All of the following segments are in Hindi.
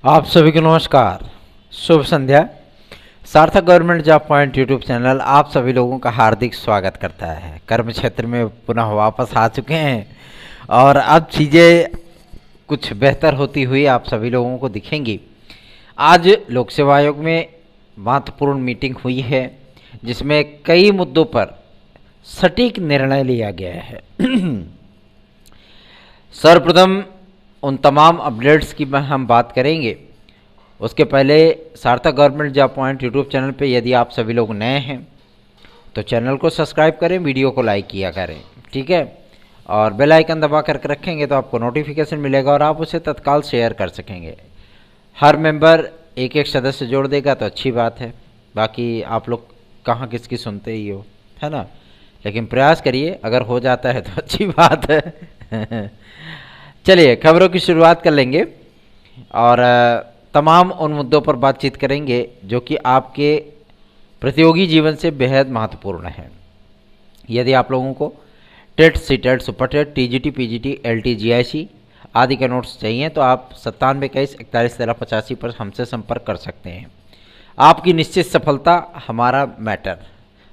आप सभी को नमस्कार, शुभ संध्या। सार्थक government job point YouTube channel आप सभी लोगों का हार्दिक स्वागत करता है। कर्म क्षेत्र में पुनः वापस आ चुके हैं और अब चीज़ें कुछ बेहतर होती हुई आप सभी लोगों को दिखेंगी। आज लोक सेवा आयोग में महत्वपूर्ण मीटिंग हुई है जिसमें कई मुद्दों पर सटीक निर्णय लिया गया है। सर्वप्रथम उन तमाम अपडेट्स की हम बात करेंगे। उसके पहले सार्थक government job point YouTube channel पे यदि आप सभी लोग नए हैं तो चैनल को सब्सक्राइब करें, वीडियो को लाइक किया करें, ठीक है। और बेल आइकन दबा कर रखेंगे तो आपको नोटिफिकेशन मिलेगा और आप उसे तत्काल शेयर कर सकेंगे। हर मेंबर एक एक सदस्य जोड़ देगा तो अच्छी बात है, बाकी आप लोग कहाँ किसकी सुनते ही हो, है ना। लेकिन प्रयास करिए, अगर हो जाता है तो अच्छी बात है। चलिए खबरों की शुरुआत कर लेंगे और तमाम उन मुद्दों पर बातचीत करेंगे जो कि आपके प्रतियोगी जीवन से बेहद महत्वपूर्ण है। यदि आप लोगों को TET, CTET, super TET, TGT, PGT, LT, GIC आदि के नोट्स चाहिए तो आप 9721411385 पर हमसे संपर्क कर सकते हैं। आपकी निश्चित सफलता हमारा मैटर,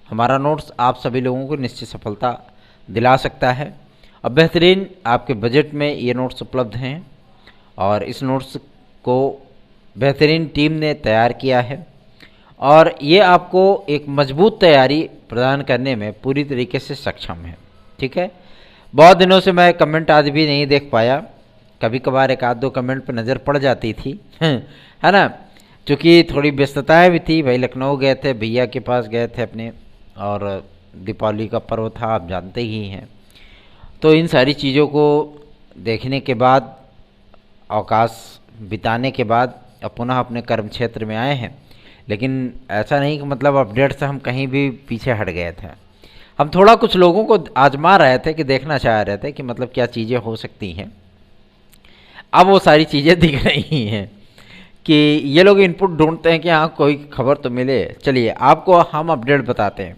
हमारा नोट्स आप सभी लोगों को निश्चित सफलता दिला सकता है। अब बेहतरीन आपके बजट में ये नोट्स उपलब्ध हैं और इस नोट्स को बेहतरीन टीम ने तैयार किया है और ये आपको एक मजबूत तैयारी प्रदान करने में पूरी तरीके से सक्षम है, ठीक है। बहुत दिनों से मैं कमेंट आज भी नहीं देख पाया, कभी कभार एक आध दो कमेंट पर नज़र पड़ जाती थी, है ना। क्योंकि थोड़ी व्यस्तताएं भी थी, भाई लखनऊ गए थे, भैया के पास गए थे अपने, और दीपावली का पर्व था, आप जानते ही हैं। तो इन सारी चीज़ों को देखने के बाद, अवकाश बिताने के बाद अब पुनः अपने कर्म क्षेत्र में आए हैं। लेकिन ऐसा नहीं कि मतलब अपडेट से हम कहीं भी पीछे हट गए थे। हम थोड़ा कुछ लोगों को आजमा रहे थे कि देखना चाह रहे थे कि मतलब क्या चीज़ें हो सकती हैं। अब वो सारी चीज़ें दिख रही हैं कि ये लोग इनपुट ढूंढते हैं कि हाँ कोई खबर तो मिले। चलिए आपको हम अपडेट बताते हैं।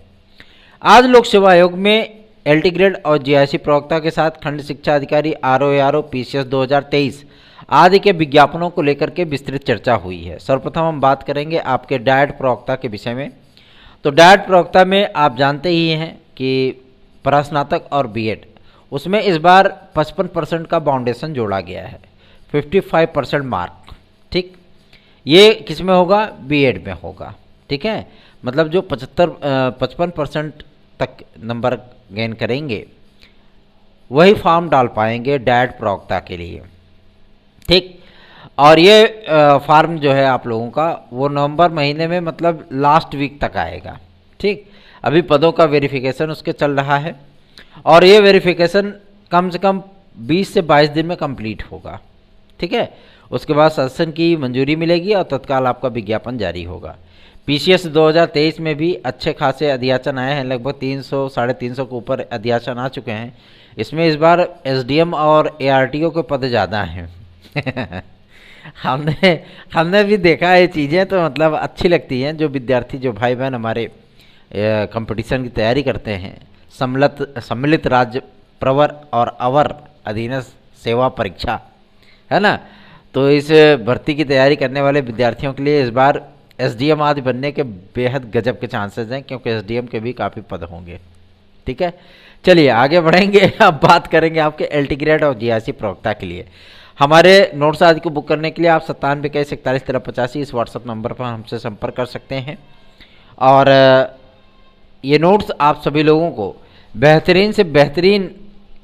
आज लोक सेवा आयोग में एलटी ग्रेड और जीआईसी प्रवक्ता के साथ खंड शिक्षा अधिकारी, आरओ, पीसीएस 2023 आदि के विज्ञापनों को लेकर के विस्तृत चर्चा हुई है। सर्वप्रथम हम बात करेंगे आपके डायट प्रवक्ता के विषय में। तो डायट प्रवक्ता में आप जानते ही हैं कि परास्नातक और बीएड, उसमें इस बार 55% का बाउंडेशन जोड़ा गया है, 55% मार्क, ठीक। ये किस में होगा? बीएड में होगा, ठीक है। मतलब जो 55% तक नंबर गेन करेंगे वही फॉर्म डाल पाएंगे डायट प्रवक्ता के लिए, ठीक। और ये फॉर्म जो है आप लोगों का वो नवंबर महीने में मतलब लास्ट वीक तक आएगा, ठीक। अभी पदों का वेरिफिकेशन उसके चल रहा है और ये वेरिफिकेशन कम से कम 20 से 22 दिन में कंप्लीट होगा, ठीक है। उसके बाद शासन की मंजूरी मिलेगी और तत्काल आपका विज्ञापन जारी होगा। पीसीएस 2023 में भी अच्छे खासे अध्याचन आए हैं, लगभग 300 साढ़े 300 के ऊपर अध्याचन आ चुके हैं। इसमें इस बार एसडीएम और एआरटीओ के पद ज़्यादा हैं। हमने भी देखा है चीज़ें, तो मतलब अच्छी लगती हैं। जो विद्यार्थी, जो भाई बहन हमारे कंपटीशन की तैयारी करते हैं, सम्मिलित राज्य प्रवर और अवर अधीनस्थ सेवा परीक्षा, है ना, तो इस भर्ती की तैयारी करने वाले विद्यार्थियों के लिए इस बार एसडीएम आदि बनने के बेहद गजब के चांसेस हैं, क्योंकि एसडीएम के भी काफ़ी पद होंगे, ठीक है। चलिए आगे बढ़ेंगे। अब बात करेंगे आपके एलटी ग्रेड और जीआईसी प्रवक्ता के लिए। हमारे नोट्स आदि को बुक करने के लिए आप 9721411385 इस व्हाट्सअप नंबर पर हमसे संपर्क कर सकते हैं। और ये नोट्स आप सभी लोगों को बेहतरीन से बेहतरीन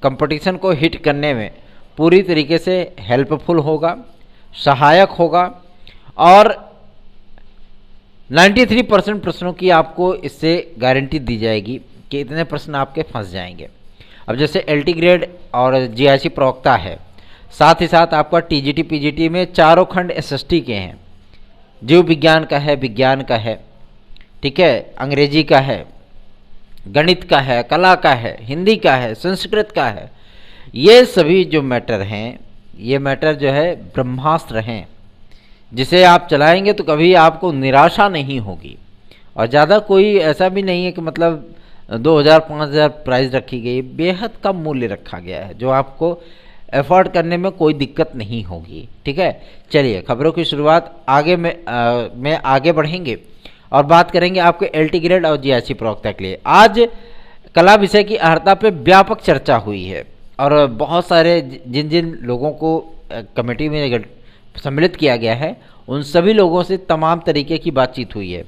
कंपटीशन को हिट करने में पूरी तरीके से हेल्पफुल होगा, सहायक होगा। और 93% प्रश्नों की आपको इससे गारंटी दी जाएगी कि इतने प्रश्न आपके फंस जाएंगे। अब जैसे एलटी ग्रेड और जीआईसी प्रवक्ता है, साथ ही साथ आपका टीजीटी पीजीटी में चारों खंड एसएसटी के हैं। जीव विज्ञान का है, विज्ञान का है, ठीक है, अंग्रेजी का है, गणित का है, कला का है, हिंदी का है, संस्कृत का है। ये सभी जो मैटर हैं, ये मैटर जो है ब्रह्मास्त्र हैं, जिसे आप चलाएंगे तो कभी आपको निराशा नहीं होगी। और ज़्यादा कोई ऐसा भी नहीं है कि मतलब 2000-5000 प्राइस रखी गई, बेहद कम मूल्य रखा गया है जो आपको एफोर्ड करने में कोई दिक्कत नहीं होगी। ठीक है, चलिए खबरों की शुरुआत में आगे बढ़ेंगे और बात करेंगे आपके एलटी ग्रेड और जीआईसी प्रवक्ता के लिए। आज कला विषय की अर्हता पे व्यापक चर्चा हुई है और बहुत सारे जिन जिन लोगों को कमेटी में सम्मिलित किया गया है उन सभी लोगों से तमाम तरीके की बातचीत हुई है।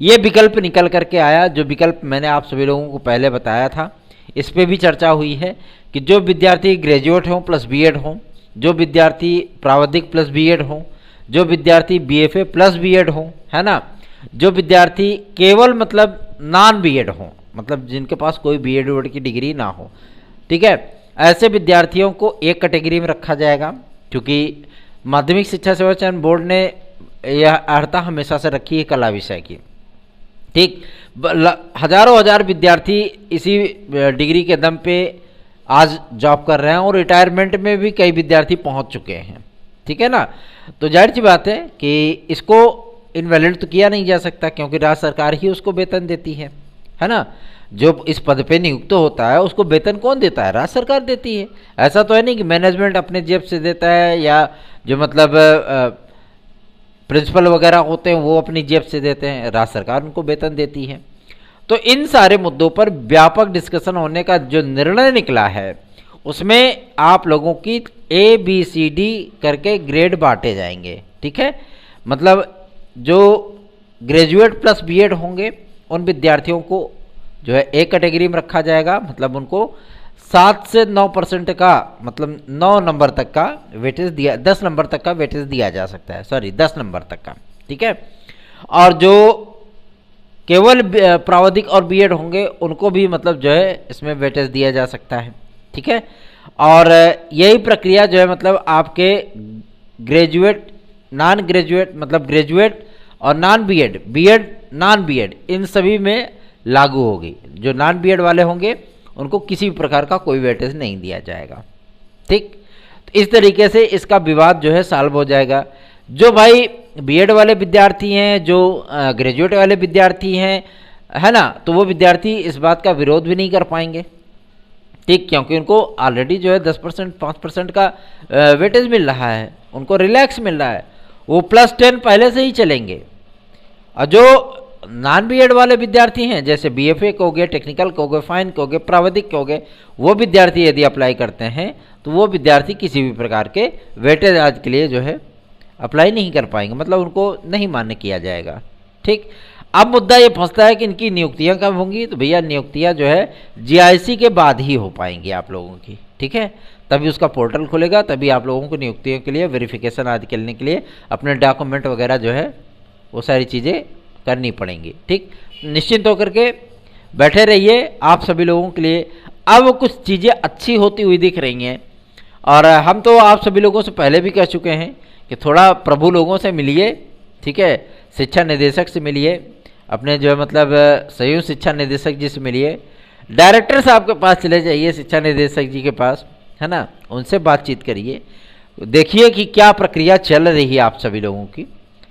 ये विकल्प निकल करके आया, जो विकल्प मैंने आप सभी लोगों को पहले बताया था, इस पे भी चर्चा हुई है कि जो विद्यार्थी ग्रेजुएट हों प्लस बीएड हों, जो विद्यार्थी प्रावधिक प्लस बीएड हों, जो विद्यार्थी बीएफए प्लस बीएड हों, है ना, जो विद्यार्थी केवल मतलब नॉन बीएड हों, मतलब जिनके पास कोई बीएड वर्ड की डिग्री ना हो, ठीक है, ऐसे विद्यार्थियों को एक कैटेगरी में रखा जाएगा, क्योंकि माध्यमिक शिक्षा सेवा चयन बोर्ड ने यह अर्हता हमेशा से रखी है कला विषय की। ठीक, हजारों हजार विद्यार्थी इसी डिग्री के दम पे आज जॉब कर रहे हैं और रिटायरमेंट में भी कई विद्यार्थी पहुंच चुके हैं। ठीक है ना, तो जाहिर सी बात है कि इसको इनवैलिड तो किया नहीं जा सकता, क्योंकि राज्य सरकार ही उसको वेतन देती है ना। जो इस पद पे नियुक्त होता है उसको वेतन कौन देता है? राज्य सरकार देती है। ऐसा तो है नहीं कि मैनेजमेंट अपने जेब से देता है या जो मतलब प्रिंसिपल वगैरह होते हैं वो अपनी जेब से देते हैं, राज्य सरकार उनको वेतन देती है। तो इन सारे मुद्दों पर व्यापक डिस्कशन होने का जो निर्णय निकला है उसमें आप लोगों की ABCD करके ग्रेड बांटे जाएंगे। ठीक है, मतलब जो ग्रेजुएट प्लस बीएड होंगे उन विद्यार्थियों को जो है एक कैटेगरी में रखा जाएगा, मतलब उनको 7 से 9% का, मतलब 9 नंबर तक का वेटेज दिया, 10 नंबर तक का वेटेज दिया जा सकता है, सॉरी 10 नंबर तक का। ठीक है, और जो केवल प्रावधिक और बीएड होंगे उनको भी मतलब जो है इसमें वेटेज दिया जा सकता है। ठीक है, और यही प्रक्रिया जो है मतलब आपके ग्रेजुएट, नॉन ग्रेजुएट, मतलब ग्रेजुएट और non BEd, BEd non BEd, इन सभी में लागू होगी। जो नॉन बीएड वाले होंगे उनको किसी भी प्रकार का कोई वेटेज नहीं दिया जाएगा। ठीक, तो इस तरीके से इसका विवाद जो है सॉल्व हो जाएगा। जो भाई बीएड वाले विद्यार्थी हैं, जो ग्रेजुएट वाले विद्यार्थी हैं, है ना, तो वो विद्यार्थी इस बात का विरोध भी नहीं कर पाएंगे। ठीक, क्योंकि उनको ऑलरेडी जो है 10% 5% का वेटेज मिल रहा है, उनको रिलैक्स मिल रहा है, वो +10 पहले से ही चलेंगे। और जो नॉन बीएड वाले विद्यार्थी हैं, जैसे बीएफए के हो गए, टेक्निकल के हो गए, फाइन के हो गए, प्रावधिक के हो गए, वो विद्यार्थी यदि अप्लाई करते हैं तो वो विद्यार्थी किसी भी प्रकार के वेटेज आज के लिए जो है अप्लाई नहीं कर पाएंगे, मतलब उनको नहीं मान्य किया जाएगा। ठीक, अब मुद्दा ये फंसता है कि इनकी नियुक्तियां कब होंगी, तो भैया नियुक्तियां जो है जीआईसी के बाद ही हो पाएंगी आप लोगों की। ठीक है, तभी उसका पोर्टल खुलेगा, तभी आप लोगों को नियुक्तियों के लिए वेरिफिकेशन आदि करने के लिए अपने डॉक्यूमेंट वगैरह जो है वो सारी चीज़ें करनी पड़ेंगी। ठीक, निश्चिंत होकर के बैठे रहिए, आप सभी लोगों के लिए अब कुछ चीज़ें अच्छी होती हुई दिख रही हैं। और हम तो आप सभी लोगों से पहले भी कह चुके हैं कि थोड़ा प्रभु लोगों से मिलिए। ठीक है, शिक्षा निदेशक से मिलिए, अपने जो है मतलब संयुक्त शिक्षा निदेशक जी से मिलिए, डायरेक्टर साहब के पास चले जाइए, शिक्षा निदेशक जी के पास, है ना, उनसे बातचीत करिए, देखिए कि क्या प्रक्रिया चल रही है आप सभी लोगों की।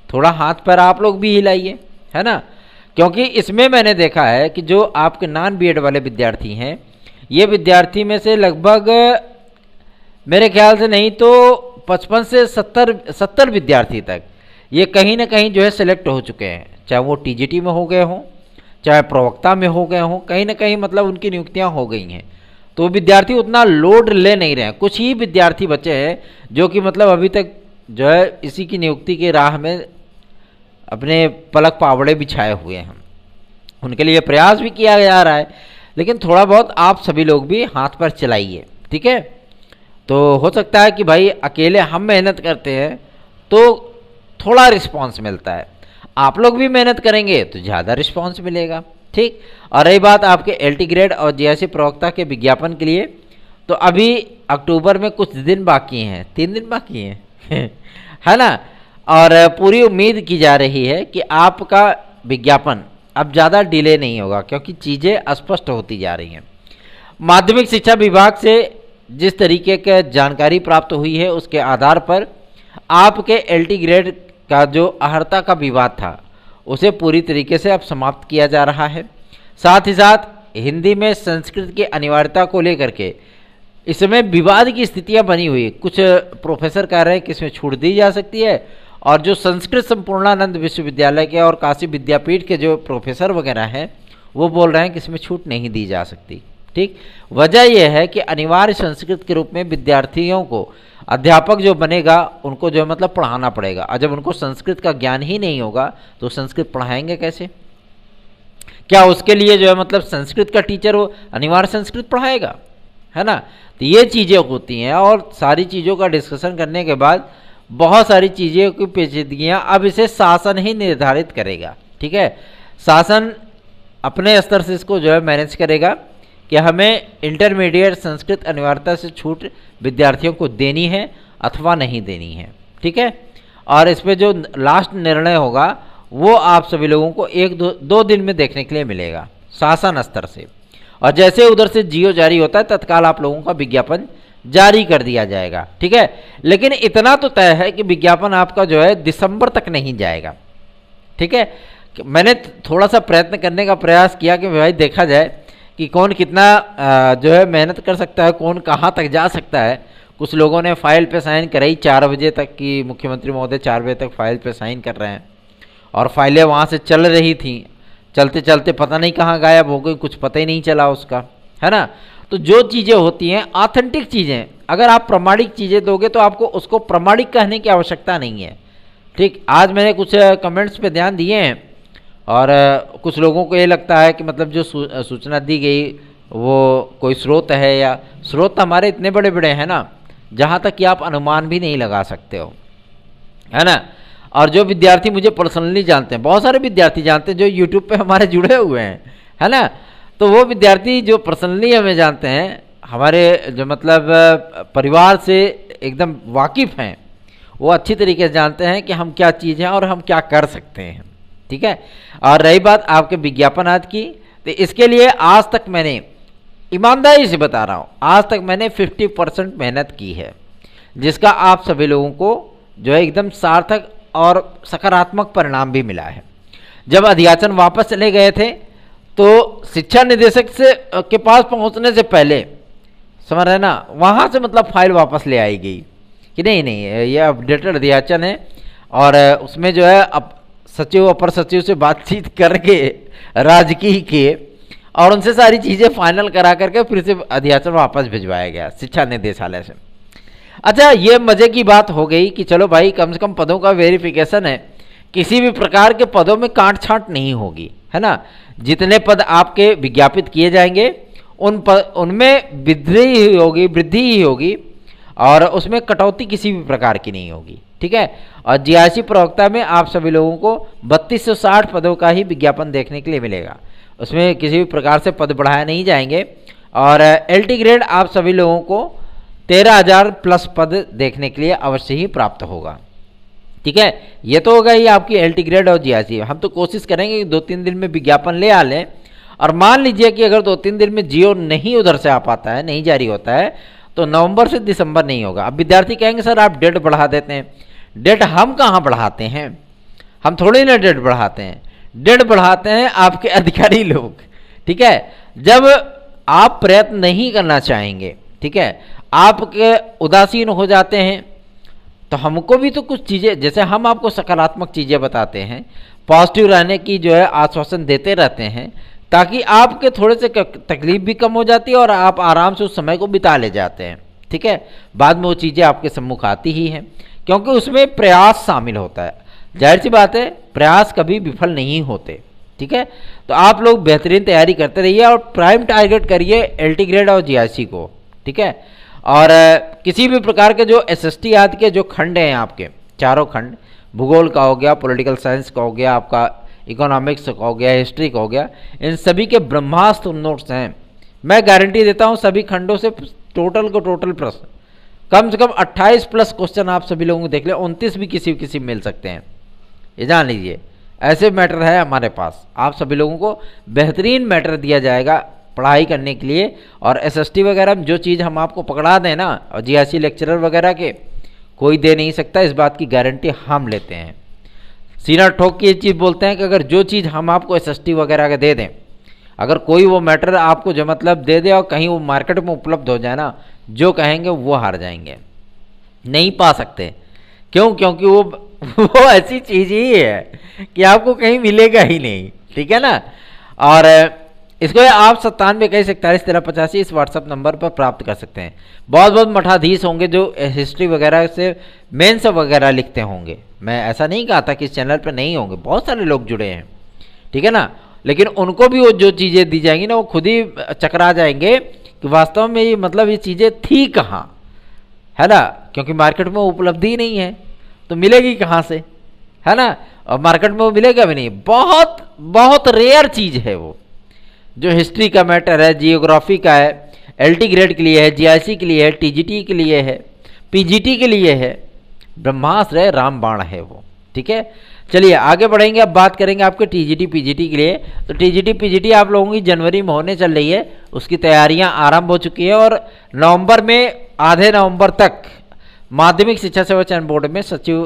थोड़ा हाथ पैर आप लोग भी हिलाइए, है ना, क्योंकि इसमें मैंने देखा है कि जो आपके नॉन बीएड वाले विद्यार्थी हैं, ये विद्यार्थी में से लगभग मेरे ख्याल से नहीं तो 55 से 70 विद्यार्थी तक ये कहीं ना कहीं जो है सिलेक्ट हो चुके हैं, चाहे वो टीजीटी में हो गए हों, चाहे प्रवक्ता में हो गए हों, कहीं ना कहीं मतलब उनकी नियुक्तियां हो गई हैं। तो विद्यार्थी उतना लोड ले नहीं रहे हैं। कुछ ही विद्यार्थी बचे हैं जो कि मतलब अभी तक जो है इसी की नियुक्ति के राह में अपने पलक पावड़े बिछाए हुए हैं। उनके लिए प्रयास भी किया जा रहा है, लेकिन थोड़ा बहुत आप सभी लोग भी हाथ पर चलाइए। ठीक है, तो हो सकता है कि भाई अकेले हम मेहनत करते हैं तो थोड़ा रिस्पांस मिलता है, आप लोग भी मेहनत करेंगे तो ज़्यादा रिस्पांस मिलेगा। ठीक, और रही बात आपके एलटी ग्रेड और जीआईसी प्रवक्ता के विज्ञापन के लिए, तो अभी अक्टूबर में कुछ दिन बाकी हैं, 3 दिन बाकी हैं है ना, और पूरी उम्मीद की जा रही है कि आपका विज्ञापन अब ज़्यादा डिले नहीं होगा, क्योंकि चीज़ें स्पष्ट होती जा रही हैं। माध्यमिक शिक्षा विभाग से जिस तरीके की जानकारी प्राप्त हुई है उसके आधार पर आपके एलटी ग्रेड का जो अर्हता का विवाद था उसे पूरी तरीके से अब समाप्त किया जा रहा है। साथ ही साथ हिंदी में संस्कृत की अनिवार्यता को लेकर के इस समय विवाद की स्थितियां बनी हुई है। कुछ प्रोफेसर कह रहे हैं कि इसमें छूट दी जा सकती है, और जो संस्कृत संपूर्णानंद विश्वविद्यालय के और काशी विद्यापीठ के जो प्रोफेसर वगैरह हैं वो बोल रहे हैं कि इसमें छूट नहीं दी जा सकती। ठीक, वजह यह है कि अनिवार्य संस्कृत के रूप में विद्यार्थियों को अध्यापक जो बनेगा उनको जो मतलब पढ़ाना पड़ेगा, और जब उनको संस्कृत का ज्ञान ही नहीं होगा तो संस्कृत पढ़ाएंगे कैसे? क्या उसके लिए जो है मतलब संस्कृत का टीचर वो अनिवार्य संस्कृत पढ़ाएगा? है ना। तो ये चीज़ें होती हैं, और सारी चीज़ों का डिस्कशन करने के बाद बहुत सारी चीज़ें की पेचीदगियाँ अब इसे शासन ही निर्धारित करेगा। ठीक है, शासन अपने स्तर से इसको जो है मैनेज करेगा कि हमें इंटरमीडिएट संस्कृत अनिवार्यता से छूट विद्यार्थियों को देनी है अथवा नहीं देनी है। ठीक है, और इस पर जो लास्ट निर्णय होगा वो आप सभी लोगों को एक दो दिन में देखने के लिए मिलेगा शासन स्तर से, और जैसे उधर से जियो जारी होता है तत्काल आप लोगों का विज्ञापन जारी कर दिया जाएगा। ठीक है, लेकिन इतना तो तय है कि विज्ञापन आपका जो है दिसंबर तक नहीं जाएगा। ठीक है, मैंने थोड़ा सा प्रयत्न करने का प्रयास किया कि भाई देखा जाए कि कौन कितना जो है मेहनत कर सकता है, कौन कहाँ तक जा सकता है। कुछ लोगों ने फाइल पे साइन कराई 4 बजे तक की, मुख्यमंत्री महोदय 4 बजे तक फाइल पे साइन कर रहे हैं, और फाइलें वहाँ से चल रही थी, चलते चलते पता नहीं कहाँ गायब हो गई, कुछ पता ही नहीं चला उसका, है ना। तो जो चीज़ें होती हैं ऑथेंटिक चीज़ें, अगर आप प्रामाणिक चीज़ें दोगे तो आपको उसको प्रामाणिक कहने की आवश्यकता नहीं है। ठीक, आज मैंने कुछ कमेंट्स पे ध्यान दिए हैं, और कुछ लोगों को ये लगता है कि मतलब जो सूचना दी गई वो कोई स्रोत है, या स्रोत हमारे इतने बड़े बड़े हैं ना जहाँ तक कि आप अनुमान भी नहीं लगा सकते हो, है ना। और जो विद्यार्थी मुझे पर्सनली जानते हैं, बहुत सारे विद्यार्थी जानते हैं जो यूट्यूब पे हमारे जुड़े हुए हैं, है ना, तो वो विद्यार्थी जो पर्सनली हमें जानते हैं, हमारे जो मतलब परिवार से एकदम वाकिफ़ हैं, वो अच्छी तरीके से जानते हैं कि हम क्या चीज़ हैं और हम क्या कर सकते हैं। ठीक है, और रही बात आपके विज्ञापन आज की, तो इसके लिए आज तक मैंने ईमानदारी से बता रहा हूँ, आज तक मैंने 50% मेहनत की है, जिसका आप सभी लोगों को जो है एकदम सार्थक और सकारात्मक परिणाम भी मिला है। जब अध्याचन वापस चले गए थे तो शिक्षा निदेशक से के पास पहुंचने से पहले समझ रहे ना, वहाँ से मतलब फाइल वापस ले आई गई कि नहीं नहीं ये अपडेटेड अध्याचन है, और उसमें जो है अब सचिव अपर सचिव से बातचीत करके राजकीय के और उनसे सारी चीज़ें फाइनल करा करके फिर से अध्याचन वापस भिजवाया गया शिक्षा निदेशालय से। अच्छा, ये मज़े की बात हो गई कि चलो भाई कम से कम पदों का वेरिफिकेशन है, किसी भी प्रकार के पदों में काट छांट नहीं होगी, है ना। जितने पद आपके विज्ञापित किए जाएंगे उनमें वृद्धि ही होगी, और उसमें कटौती किसी भी प्रकार की नहीं होगी। ठीक है, और जीआईसी प्रवक्ता में आप सभी लोगों को 3260 पदों का ही विज्ञापन देखने के लिए मिलेगा, उसमें किसी भी प्रकार से पद बढ़ाए नहीं जाएंगे, और एलटी ग्रेड आप सभी लोगों को 13,000 प्लस पद देखने के लिए अवश्य ही प्राप्त होगा। ठीक है, ये तो होगा ही आपकी एलटी ग्रेड और जीआईसी। हम तो कोशिश करेंगे कि 2-3 दिन में विज्ञापन ले आ लें, और मान लीजिए कि अगर 2-3 दिन में जियो नहीं उधर से आ पाता है, नहीं जारी होता है, तो नवंबर से दिसंबर नहीं होगा। अब विद्यार्थी कहेंगे सर आप डेट बढ़ा देते हैं, डेट हम कहाँ बढ़ाते हैं, हम थोड़ी ना डेट बढ़ाते हैं, डेट बढ़ाते हैं आपके अधिकारी लोग। ठीक है, जब आप प्रयत्न नहीं करना चाहेंगे, ठीक है, आपके उदासीन हो जाते हैं, तो हमको भी तो कुछ चीज़ें, जैसे हम आपको सकारात्मक चीज़ें बताते हैं, पॉजिटिव रहने की जो है आश्वासन देते रहते हैं, ताकि आपके थोड़े से तकलीफ भी कम हो जाती है और आप आराम से उस समय को बिता ले जाते हैं। ठीक है, बाद में वो चीज़ें आपके सम्मुख आती ही हैं, क्योंकि उसमें प्रयास शामिल होता है। जाहिर सी बात है, प्रयास कभी विफल नहीं होते। ठीक है, तो आप लोग बेहतरीन तैयारी करते रहिए और प्राइम टारगेट करिए एलटी ग्रेड और जीआईसी को। ठीक है, और किसी भी प्रकार के जो एसएसटी आदि के जो खंड हैं आपके, चारों खंड, भूगोल का हो गया, पॉलिटिकल साइंस का हो गया, आपका इकोनॉमिक्स का हो गया, हिस्ट्री का हो गया, इन सभी के ब्रह्मास्त्र नोट्स हैं। मैं गारंटी देता हूं सभी खंडों से टोटल को टोटल प्रश्न कम से कम 28 प्लस क्वेश्चन आप सभी लोगों को देख ले, 29 भी किसी मिल सकते हैं, ये जान लीजिए। ऐसे मैटर है हमारे पास, आप सभी लोगों को बेहतरीन मैटर दिया जाएगा पढ़ाई करने के लिए। और एसएसटी वगैरह में जो चीज़ हम आपको पकड़ा दें ना, और जीआईसी लेक्चरर वगैरह के कोई दे नहीं सकता, इस बात की गारंटी हम लेते हैं। सीना ठोक के ये चीज़ बोलते हैं कि अगर जो चीज़ हम आपको एसएसटी वगैरह के दे दें, अगर कोई वो मैटर आपको जो मतलब दे दे और कहीं वो मार्केट में उपलब्ध हो जाए ना, जो कहेंगे वो हार जाएंगे, नहीं पा सकते। क्यों? क्योंकि वो ऐसी चीज ही है कि आपको कहीं मिलेगा ही नहीं, ठीक है ना। और इसको आप 9721411385 इस व्हाट्सएप नंबर पर प्राप्त कर सकते हैं। बहुत बहुत मठाधीश होंगे जो हिस्ट्री वगैरह से मेंस वगैरह लिखते होंगे, मैं ऐसा नहीं कहा था कि इस चैनल पर नहीं होंगे, बहुत सारे लोग जुड़े हैं, ठीक है ना। लेकिन उनको भी वो जो चीज़ें दी जाएंगी ना, वो खुद ही चकरा जाएंगे कि वास्तव में ये मतलब ये चीज़ें थी कहाँ, है ना। क्योंकि मार्केट में उपलब्ध ही नहीं है तो मिलेगी कहाँ से, है ना। और मार्केट में वो मिलेगा भी नहीं, बहुत बहुत रेयर चीज़ है वो। जो हिस्ट्री का मैटर है, जियोग्राफी का है, एलटी ग्रेड के लिए है, जीआईसी के लिए है, टीजीटी के लिए है, पीजीटी के लिए है, ब्रह्मास्त्र है, रामबाण है वो, ठीक है। चलिए आगे बढ़ेंगे, अब बात करेंगे आपके टीजीटी पीजीटी के लिए। तो टीजीटी पीजीटी आप लोगों की जनवरी में होने चल रही है, उसकी तैयारियां आरंभ हो चुकी है और नवंबर में, आधे नवंबर तक माध्यमिक शिक्षा सेवा चयन बोर्ड में सचिव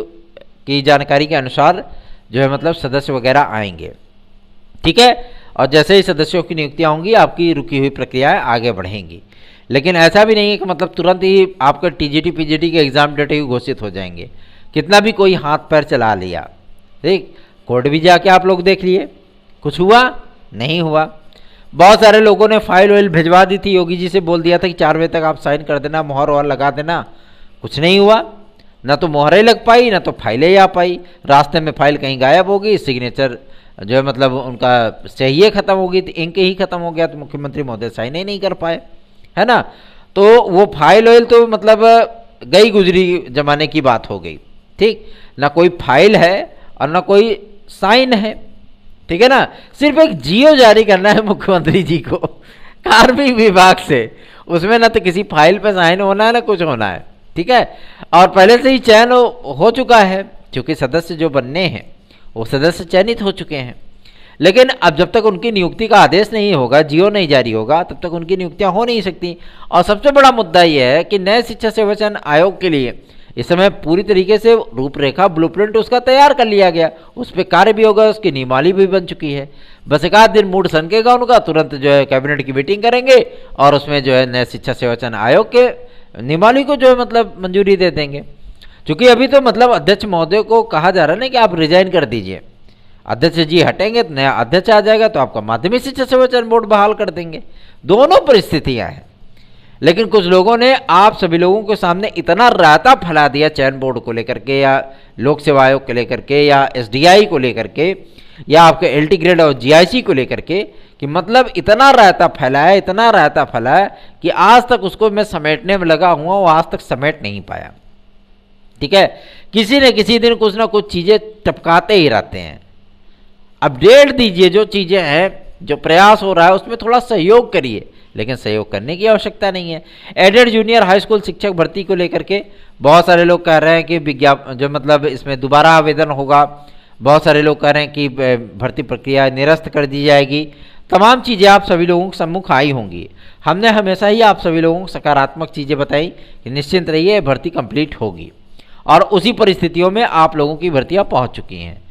की जानकारी के अनुसार जो है मतलब सदस्य वगैरह आएंगे, ठीक है। और जैसे ही सदस्यों की नियुक्तियां होंगी आपकी रुकी हुई प्रक्रियाएं आगे बढ़ेंगी। लेकिन ऐसा भी नहीं है कि मतलब तुरंत ही आपका टीजीटी पीजीटी के एग्जाम डेट ही घोषित हो जाएंगे। कितना भी कोई हाथ पैर चला लिया, ठीक, कोर्ट भी जाके आप लोग देख लिए, कुछ हुआ नहीं हुआ। बहुत सारे लोगों ने फाइल वाइल भिजवा दी थी, योगी जी से बोल दिया था कि 4 बजे तक आप साइन कर देना, मोहर वोहर लगा देना, कुछ नहीं हुआ। ना तो मोहरें लग पाई, ना तो फाइलें आ पाई, रास्ते में फाइल कहीं गायब हो गई, सिग्नेचर जो है मतलब उनका सही ख़त्म हो गई, तो इंक ही ख़त्म हो गया, तो मुख्यमंत्री महोदय साइन ही नहीं कर पाए, है ना। तो वो फाइल वाइल तो मतलब गई गुजरी जमाने की बात हो गई, ठीक। ना कोई फाइल है और ना कोई साइन है, ठीक है ना। सिर्फ एक जियो जारी करना है मुख्यमंत्री जी को कार्मिक विभाग से, उसमें ना तो किसी फाइल पे साइन होना है ना कुछ होना है, ठीक है। और पहले से ही चयन हो चुका है, क्योंकि सदस्य जो बनने हैं वो सदस्य चयनित हो चुके हैं। लेकिन अब जब तक उनकी नियुक्ति का आदेश नहीं होगा, जियो नहीं जारी होगा, तब तक उनकी नियुक्तियां हो नहीं सकती। और सबसे बड़ा मुद्दा यह है कि नए शिक्षा सेवा चयन आयोग के लिए इस समय पूरी तरीके से रूपरेखा ब्लूप्रिंट उसका तैयार कर लिया गया, उस पर कार्य भी होगा, उसकी नियमावली भी बन चुकी है। बस एक आध दिन मूड सनकेगा उनका, तुरंत जो है कैबिनेट की मीटिंग करेंगे और उसमें जो है नए शिक्षा सेवा चयन आयोग के नियमावली को जो है मतलब मंजूरी दे देंगे। क्योंकि अभी तो मतलब अध्यक्ष महोदय को कहा जा रहा है ना कि आप रिजाइन कर दीजिए, अध्यक्ष जी हटेंगे तो नया अध्यक्ष आ जाएगा, तो आपका माध्यमिक शिक्षा सेवा चयन बोर्ड बहाल कर देंगे। दोनों परिस्थितियां हैं। लेकिन कुछ लोगों ने आप सभी लोगों के सामने इतना रायता फैला दिया चयन बोर्ड को लेकर के, या लोक सेवा आयोग को लेकर के, या एसडीआई को लेकर के, या आपके एलटी ग्रेड और जीआईसी को लेकर के, कि मतलब इतना रायता फैलाया, इतना रायता फैलाया कि आज तक उसको मैं समेटने में लगा हुआ, वो आज तक समेट नहीं पाया, ठीक है। किसी न किसी दिन कुछ ना कुछ चीज़ें टपकाते ही रहते हैं। अपडेट दीजिए, जो चीज़ें हैं, जो प्रयास हो रहा है उसमें थोड़ा सहयोग करिए, लेकिन सहयोग करने की आवश्यकता नहीं है। एडेड जूनियर हाई स्कूल शिक्षक भर्ती को लेकर के बहुत सारे लोग कह रहे हैं कि जो मतलब इसमें दोबारा आवेदन होगा, बहुत सारे लोग कह रहे हैं कि भर्ती प्रक्रिया निरस्त कर दी जाएगी। तमाम चीज़ें आप सभी लोगों के सम्मुख आई होंगी। हमने हमेशा ही आप सभी लोगों को सकारात्मक चीज़ें बताई कि निश्चिंत रहिए, भर्ती कंप्लीट होगी, और उसी परिस्थितियों में आप लोगों की भर्तियाँ पहुँच चुकी हैं।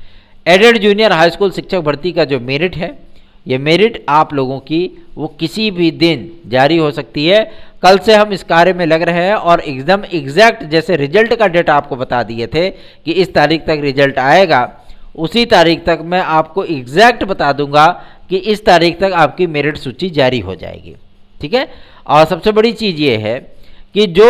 एडेड जूनियर हाई स्कूल शिक्षक भर्ती का जो मेरिट है, ये मेरिट आप लोगों की वो किसी भी दिन जारी हो सकती है। कल से हम इस कार्य में लग रहे हैं और एकदम एग्जैक्ट जैसे रिजल्ट का डेट आपको बता दिए थे कि इस तारीख तक रिजल्ट आएगा, उसी तारीख तक मैं आपको एग्जैक्ट बता दूंगा कि इस तारीख तक आपकी मेरिट सूची जारी हो जाएगी, ठीक है। और सबसे बड़ी चीज़ ये है कि जो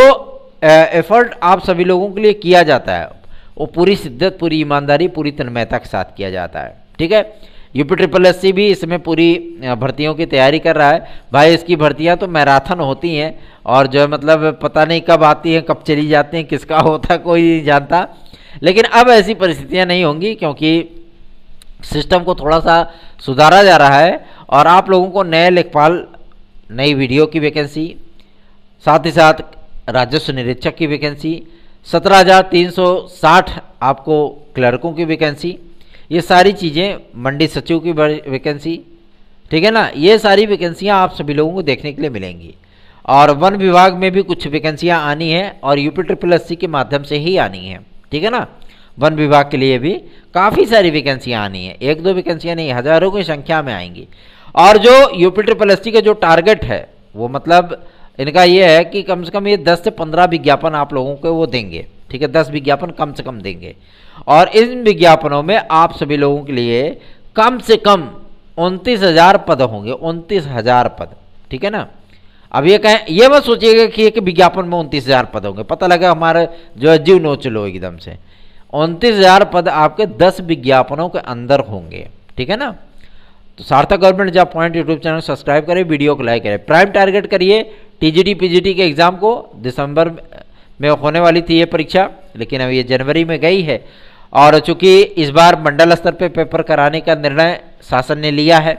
एफर्ट आप सभी लोगों के लिए किया जाता है वो पूरी शिद्दत, पूरी ईमानदारी, पूरी तन्मयता के साथ किया जाता है, ठीक है। यूपी भी इसमें पूरी भर्तियों की तैयारी कर रहा है। भाई इसकी भर्तियां तो मैराथन होती हैं और जो है मतलब पता नहीं कब आती हैं, कब चली जाती हैं, किसका होता कोई नहीं जानता। लेकिन अब ऐसी परिस्थितियां नहीं होंगी, क्योंकि सिस्टम को थोड़ा सा सुधारा जा रहा है और आप लोगों को नए लेखपाल, नई वीडियो की वैकेंसी, साथ ही साथ राजस्व निरीक्षक की वैकेंसी, 17,360 आपको क्लर्कों की वैकेंसी, ये सारी चीज़ें, मंडी सचिव की वैकेंसी, ठीक है ना, ये सारी वैकेंसियां आप सभी लोगों को देखने के लिए मिलेंगी। और वन विभाग में भी कुछ वैकेंसियां आनी हैं और यूपी के माध्यम से ही आनी है, ठीक है ना। वन विभाग के लिए भी काफ़ी सारी वैकेंसियां आनी है, 1-2 वैकेंसियां नहीं, हज़ारों की संख्या में आएंगी। और जो यूपी का जो टारगेट है वो मतलब इनका ये है कि कम से कम ये 10 से 15 विज्ञापन आप लोगों को वो देंगे, ठीक है, 10 विज्ञापन कम से कम देंगे। और इन विज्ञापनों में आप सभी लोगों के लिए कम से कम 29,000 पद होंगे, 29,000 पद, ठीक है ना। अब ये कहें, ये मत सोचिएगा कि एक विज्ञापन में 29,000 पद होंगे, पता लगा हमारा जो है जीव नोच लो एकदम से। 29,000 पद आपके 10 विज्ञापनों के अंदर होंगे, ठीक है ना। तो सार्थक government job point YouTube channel subscribe करें, वीडियो को लाइक करें। प्राइम टारगेट करिए टीजीटी पीजीटी के एग्ज़ाम को। दिसंबर में होने वाली थी ये परीक्षा, लेकिन अब ये जनवरी में गई है। और चूंकि इस बार मंडल स्तर पे पेपर कराने का निर्णय शासन ने लिया है,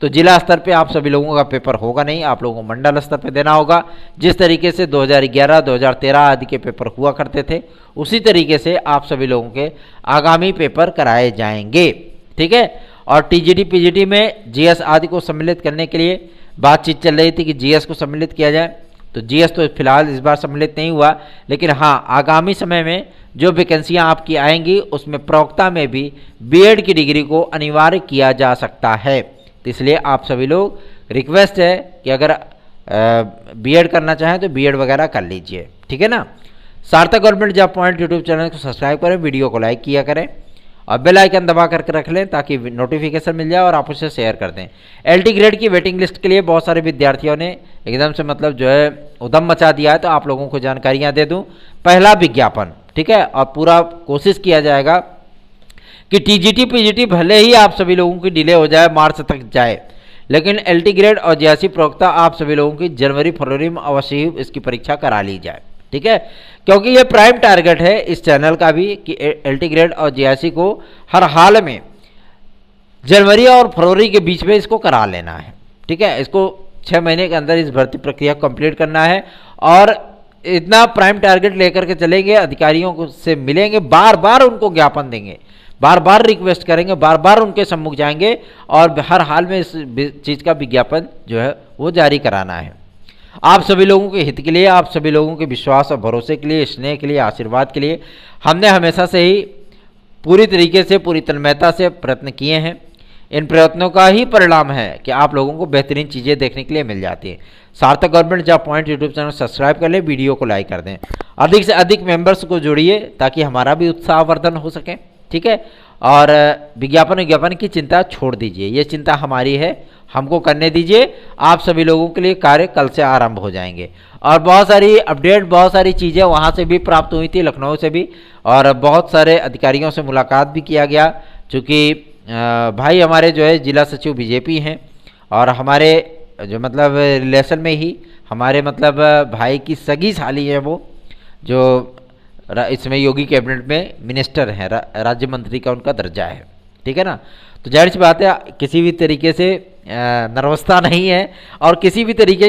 तो जिला स्तर पे आप सभी लोगों का पेपर होगा नहीं, आप लोगों को मंडल स्तर पे देना होगा। जिस तरीके से 2011, 2013 आदि के पेपर हुआ करते थे, उसी तरीके से आप सभी लोगों के आगामी पेपर कराए जाएंगे, ठीक है। और टीजीटी पीजीटी में जीएस आदि को सम्मिलित करने के लिए बातचीत चल रही थी कि जीएस को सम्मिलित किया जाए, तो जीएस तो फिलहाल इस बार सम्मिलित नहीं हुआ, लेकिन हाँ आगामी समय में जो वैकेंसियाँ आपकी आएंगी उसमें प्रवक्ता में भी बीएड की डिग्री को अनिवार्य किया जा सकता है। तो इसलिए आप सभी लोग, रिक्वेस्ट है कि अगर बीएड करना चाहें तो बीएड वगैरह कर लीजिए, ठीक है ना। सार्थक government job point YouTube channel को सब्सक्राइब करें, वीडियो को लाइक किया करें और बेल आइकन दबा करके रख लें ताकि नोटिफिकेशन मिल जाए और आप उसे शेयर कर दें। एलटी ग्रेड की वेटिंग लिस्ट के लिए बहुत सारे विद्यार्थियों ने एकदम से मतलब जो है उद्यम मचा दिया है, तो आप लोगों को जानकारियाँ दे दूँ। पहला विज्ञापन, ठीक है, और पूरा कोशिश किया जाएगा कि टीजीटी पीजीटी भले ही आप सभी लोगों की डिले हो जाए, मार्च तक जाए, लेकिन एलटी ग्रेड और जेआरसी प्रवक्ता आप सभी लोगों की जनवरी फरवरी में अवश्य ही इसकी परीक्षा करा ली जाए, ठीक है। क्योंकि ये प्राइम टारगेट है इस चैनल का भी कि एलटी ग्रेड और जेआरसी को हर हाल में जनवरी और फरवरी के बीच में इसको करा लेना है, ठीक है। इसको 6 महीने के अंदर इस भर्ती प्रक्रिया को कंप्लीट करना है और इतना प्राइम टारगेट लेकर के चलेंगे, अधिकारियों को से मिलेंगे, बार बार उनको ज्ञापन देंगे, बार बार रिक्वेस्ट करेंगे, बार बार उनके सम्मुख जाएंगे और हर हाल में इस चीज़ का विज्ञापन जो है वो जारी कराना है। आप सभी लोगों के हित के लिए, आप सभी लोगों के विश्वास और भरोसे के लिए, स्नेह के लिए, आशीर्वाद के लिए हमने हमेशा से ही पूरी तरीके से, पूरी तन्मयता से प्रयत्न किए हैं। इन प्रयत्नों का ही परिणाम है कि आप लोगों को बेहतरीन चीज़ें देखने के लिए मिल जाती हैं। सार्थक government job point YouTube channel subscribe कर लें, वीडियो को लाइक कर दें, अधिक से अधिक मेंबर्स को जोड़िए ताकि हमारा भी उत्साहवर्धन हो सके, ठीक है। और विज्ञापन की चिंता छोड़ दीजिए, ये चिंता हमारी है, हमको करने दीजिए। आप सभी लोगों के लिए कार्य कल से आरंभ हो जाएंगे। और बहुत सारी अपडेट, बहुत सारी चीज़ें वहाँ से भी प्राप्त हुई थी, लखनऊ से भी, और बहुत सारे अधिकारियों से मुलाकात भी किया गया। चूँकि भाई हमारे जो है जिला सचिव बीजेपी हैं और हमारे जो मतलब रिलेशन में ही हमारे मतलब भाई की सगी साली है, वो जो इसमें योगी कैबिनेट में मिनिस्टर हैं, राज्य मंत्री का उनका दर्जा है, ठीक है ना। तो जाहिर सी बात है किसी भी तरीके से नर्वसता नहीं है और किसी भी तरीके की